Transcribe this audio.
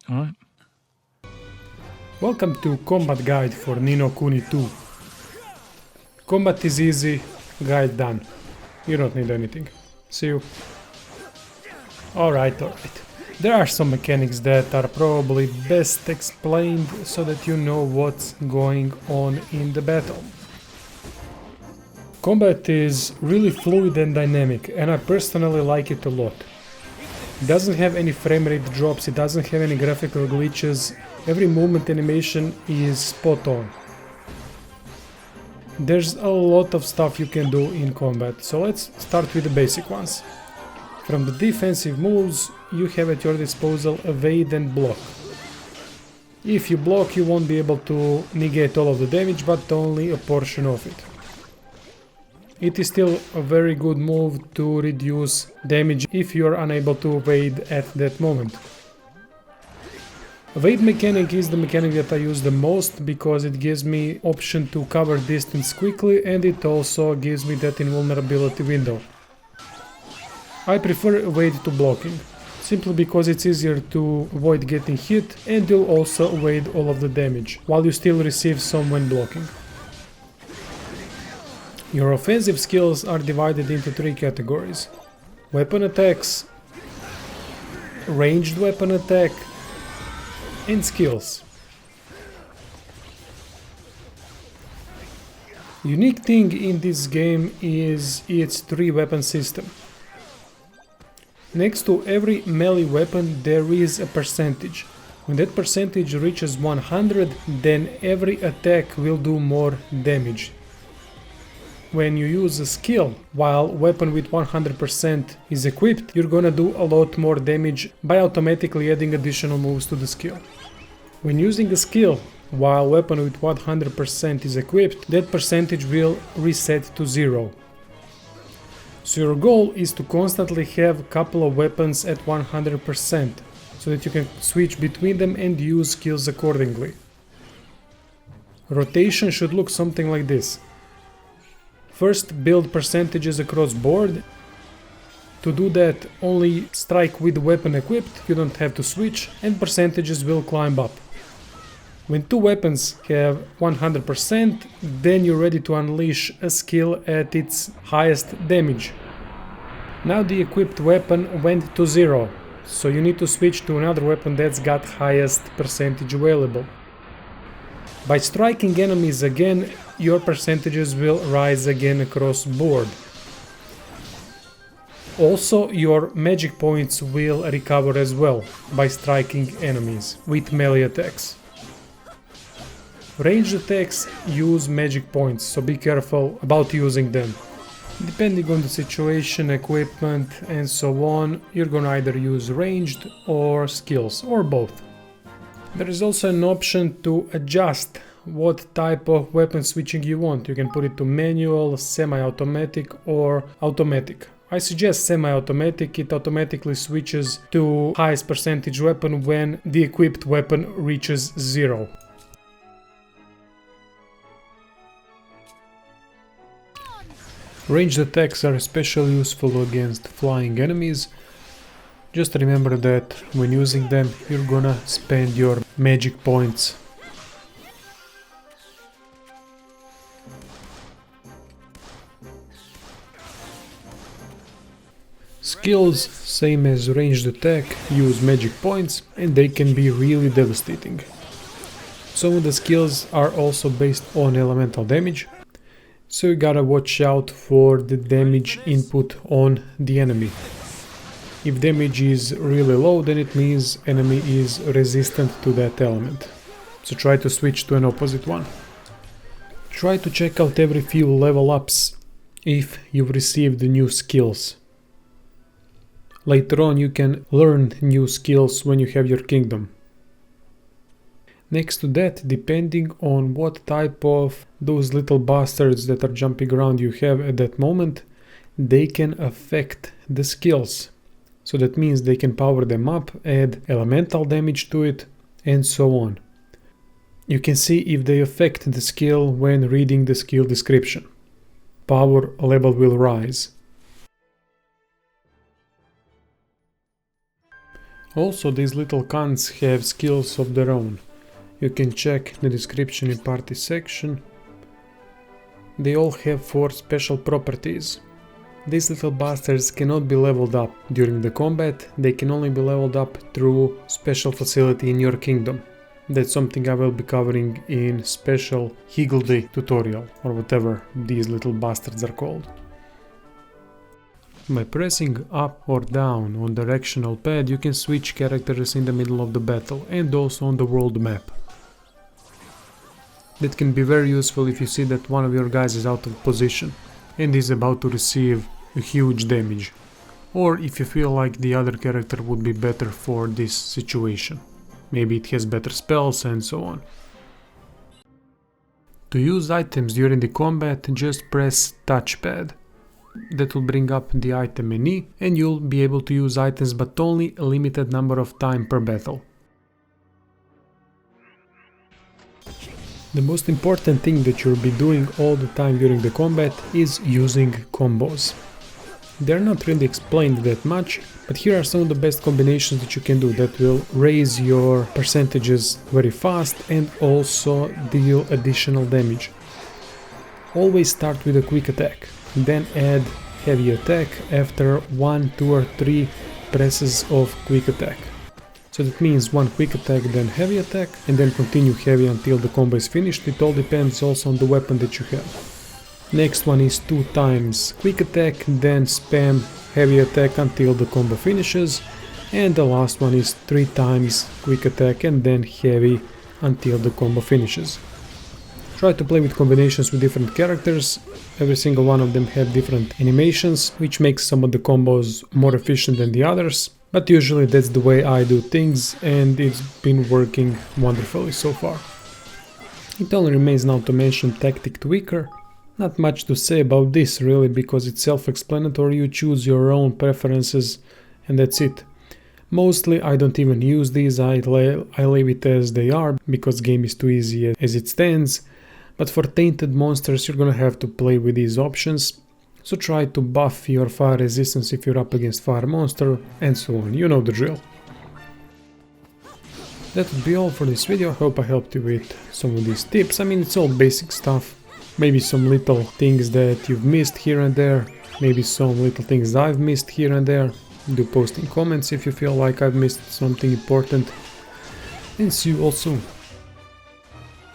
Alright. Welcome to Combat Guide for Ni no Kuni 2. Combat is easy, guide done. You don't need anything. See you. Alright. There are some mechanics that are probably best explained so that you know what's going on in the battle. Combat is really fluid and dynamic, and I personally like it a lot. It doesn't have any frame rate drops, it doesn't have any graphical glitches, every movement animation is spot on. There's a lot of stuff you can do in combat, so let's start with the basic ones. From the defensive moves, you have at your disposal evade and block. If you block, you won't be able to negate all of the damage, but only a portion of it. It is still a very good move to reduce damage if you are unable to evade at that moment. Evade mechanic is the mechanic that I use the most because it gives me option to cover distance quickly, and it also gives me that invulnerability window. I prefer evade to blocking, simply because it's easier to avoid getting hit, and you'll also evade all of the damage, while you still receive some when blocking. Your offensive skills are divided into three categories: weapon attacks, ranged weapon attack, and skills. Unique thing in this game is its 3-weapon system. Next to every melee weapon there is a percentage. When that percentage reaches 100, then every attack will do more damage. When you use a skill while weapon with 100% is equipped, you're gonna do a lot more damage by automatically adding additional moves to the skill. When using a skill while weapon with 100% is equipped, that percentage will reset to 0. So your goal is to constantly have a couple of weapons at 100%, so that you can switch between them and use skills accordingly. Rotation should look something like this. First, build percentages across board. To do that, only strike with weapon equipped, you don't have to switch, and percentages will climb up. When two weapons have 100%, then you're ready to unleash a skill at its highest damage. Now the equipped weapon went to 0, so you need to switch to another weapon that's got highest percentage available. By striking enemies again, your percentages will rise again across board. Also, your magic points will recover as well by striking enemies with melee attacks. Ranged attacks use magic points, so be careful about using them. Depending on the situation, equipment and so on, you're gonna either use ranged or skills, or both. There is also an option to adjust what type of weapon switching you want. You can put it to manual, semi-automatic or automatic. I suggest semi-automatic. It automatically switches to highest percentage weapon when the equipped weapon reaches 0. Ranged attacks are especially useful against flying enemies. Just remember that when using them, you're gonna spend your magic points. Skills, same as ranged attack, use magic points, and they can be really devastating. Some of the skills are also based on elemental damage, so you gotta watch out for the damage input on the enemy. If damage is really low, then it means enemy is resistant to that element. So try to switch to an opposite one. Try to check out every few level ups if you've received new skills. Later on you can learn new skills when you have your kingdom. Next to that, depending on what type of those little bastards that are jumping around you have at that moment, they can affect the skills. So that means they can power them up, add elemental damage to it, and so on. You can see if they affect the skill when reading the skill description. Power level will rise. Also, these little cunts have skills of their own. You can check the description in party section. They all have 4 special properties. These little bastards cannot be leveled up during the combat, they can only be leveled up through special facility in your kingdom. That's something I will be covering in special Higgledy tutorial, or whatever these little bastards are called. By pressing up or down on the directional pad you can switch characters in the middle of the battle and also on the world map. That can be very useful if you see that one of your guys is out of position and is about to receive a huge damage, or if you feel like the other character would be better for this situation. Maybe it has better spells and so on. To use items during the combat, just press touchpad. That will bring up the item menu and you'll be able to use items but only a limited number of time per battle. The most important thing that you'll be doing all the time during the combat is using combos. They're not really explained that much, but here are some of the best combinations that you can do that will raise your percentages very fast and also deal additional damage. Always start with a quick attack, then add heavy attack after 1, 2 or 3 presses of quick attack. So that means 1 quick attack, then heavy attack, and then continue heavy until the combo is finished. It all depends also on the weapon that you have. Next one is 2 times quick attack, then spam heavy attack until the combo finishes. And the last one is 3 times quick attack and then heavy until the combo finishes. Try to play with combinations with different characters. Every single one of them have different animations, which makes some of the combos more efficient than the others. But usually that's the way I do things and it's been working wonderfully so far. It only remains now to mention Tactic Tweaker. Not much to say about this really, because it's self-explanatory, you choose your own preferences and that's it. Mostly I don't even use these, I leave it as they are because game is too easy as it stands. But for tainted monsters you're gonna have to play with these options. So try to buff your fire resistance if you're up against fire monster and so on, you know the drill. That would be all for this video. I hope I helped you with some of these tips. I mean, it's all basic stuff. Maybe some little things that you've missed here and there. Maybe some little things I've missed here and there. Do post in comments if you feel like I've missed something important. And see you all soon.